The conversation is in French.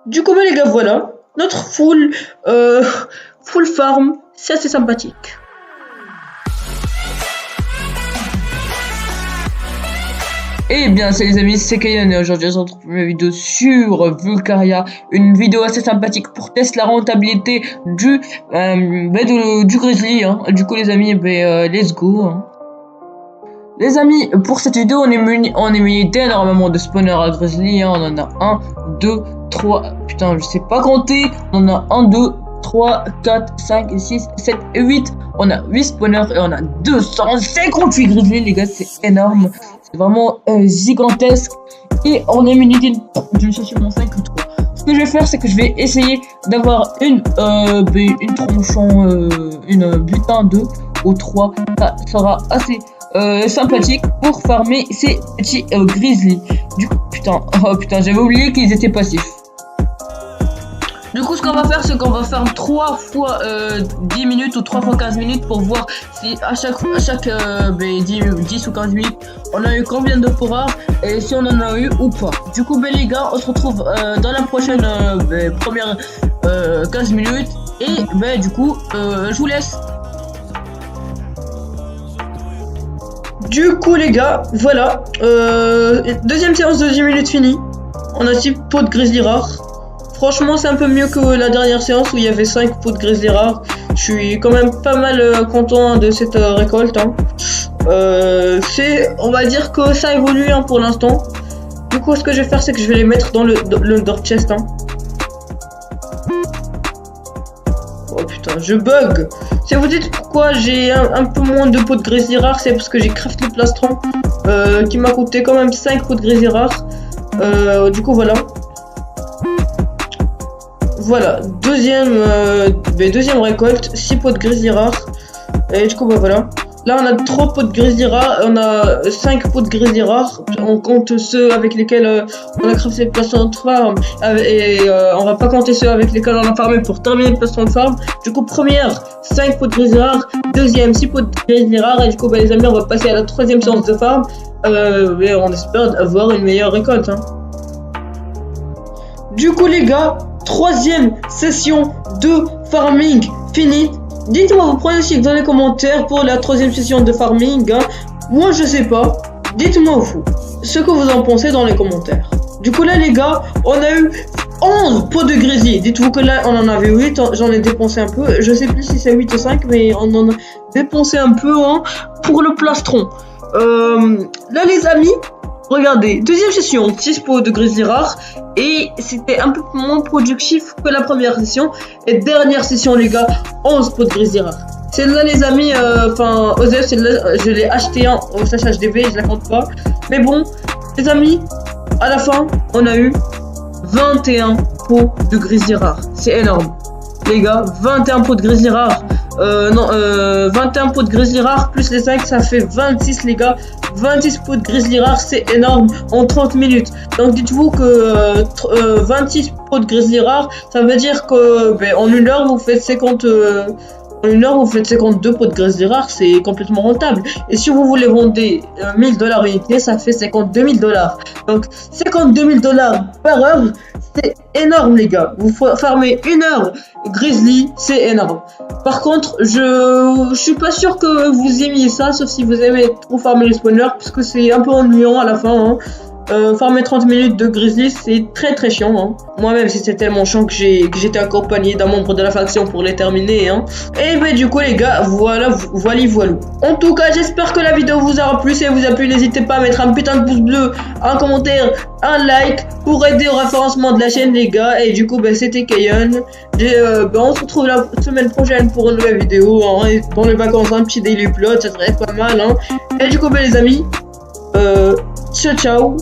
Du coup, bah, les gars, voilà. Notre full farm, c'est assez sympathique. Eh bien, salut les amis, c'est Kayan et aujourd'hui on se retrouve pour une vidéo sur Vulcaria, une vidéo assez sympathique pour tester la rentabilité du Grizzly. Hein. Du coup, les amis, let's go. Hein. Les amis, pour cette vidéo, on est muni d'énormément de spawners à Grizzly. Hein. On en a 1, 2, 3. Putain, je sais pas compter. On en a 1, 2, 3, 4, 5, 6, 7, 8. On a 8 spawners et on a 258 Grizzly, les gars, c'est énorme. C'est vraiment gigantesque. Et on est muni d'une session 5 ou 3. Ce que je vais faire, c'est que je vais essayer d'avoir une butin 2 ou 3. Ça sera assez sympathique pour farmer ces petits grizzly. Du coup, putain, j'avais oublié qu'ils étaient passifs. Du coup, ce qu'on va faire, c'est qu'on va faire 3 fois 10 minutes ou 3 fois 15 minutes pour voir si à chaque 10 ou 15 minutes, on a eu combien de power et si on en a eu ou pas. Du coup, les gars, on se retrouve dans la prochaine première 15 minutes et du coup, je vous laisse. Du coup, les gars, voilà. Deuxième séance de 10 minutes finie. On a 6 pots de grizzly rares. Franchement, c'est un peu mieux que la dernière séance où il y avait 5 pots de grizzly rares. Je suis quand même pas mal content de cette récolte. Hein. On va dire que ça évolue hein, pour l'instant. Du coup, ce que je vais faire, c'est que je vais les mettre dans le door chest. Hein. Oh putain, je bug. Si vous dites pourquoi j'ai un peu moins de pots de grizzly rares, c'est parce que j'ai crafté le plastron qui m'a coûté quand même 5 pots de grizzly rares. Du coup, voilà. Voilà, deuxième récolte, 6 pots de grizzly rares. Et du coup, voilà. Là, on a 3 pots de grizzly rares, on a 5 pots de grizzly rares. On compte ceux avec lesquels on a crafté le plastron de farm. Et on va pas compter ceux avec lesquels on a farmé pour terminer le plastron de farm. Du coup, première, 5 pots de grizzly rares. Deuxième, 6 pots de grizzly rares. Et du coup, les amis, on va passer à la troisième séance de farm. Et on espère avoir une meilleure récolte. Hein. Du coup, les gars, troisième session de farming finie. Dites-moi vos pronostics dans les commentaires pour la troisième session de farming. Hein. Moi je sais pas. Dites-moi vous ce que vous en pensez dans les commentaires. Du coup là les gars, on a eu 11 pots de grizzly. Dites-vous que là on en avait 8. J'en ai dépensé un peu. Je sais plus si c'est 8 ou 5, mais on en a dépensé un peu hein, pour le plastron. Là les amis, regardez, deuxième session, 6 pots de grizzly rares et c'était un peu moins productif que la première session. Et dernière session les gars, 11 pots de grizzly rares. Celle-là les amis, Osef, celle-là je l'ai acheté au slash HDV, je la compte pas. Mais bon, les amis, à la fin, on a eu 21 pots de grizzly rares. C'est énorme. Les gars, 21 pots de grizzly rares. 21 pots de grizzly rares plus les 5, ça fait 26 les gars. 26 pots de grizzly rares, c'est énorme en 30 minutes. Donc dites-vous que 26 pots de grizzly rares, ça veut dire que en une heure vous faites 52 pots de grizzly rares, c'est complètement rentable. Et si vous voulez vendre $1000 unité, ça fait $52 000. Donc $52 000 par heure, c'est énorme les gars. Vous farmez une heure grizzly, c'est énorme. Par contre, je suis pas sûr que vous aimiez ça, sauf si vous aimez trop farmer les spawners, parce que c'est un peu ennuyant à la fin. Hein. Farmer 30 minutes de grizzly, c'est très chiant. Hein. Moi-même, c'était tellement chiant que j'étais accompagné d'un membre de la faction pour les terminer. Hein. Et du coup, les gars, voilà. En tout cas, j'espère que la vidéo vous aura plu. Si elle vous a plu, n'hésitez pas à mettre un putain de pouce bleu, un commentaire, un like pour aider au référencement de la chaîne, les gars. Et du coup, c'était Kayan. On se retrouve la semaine prochaine pour une nouvelle vidéo. Hein. Et dans les vacances, un petit daily upload, ça serait pas mal. Hein. Et du coup, les amis, ciao.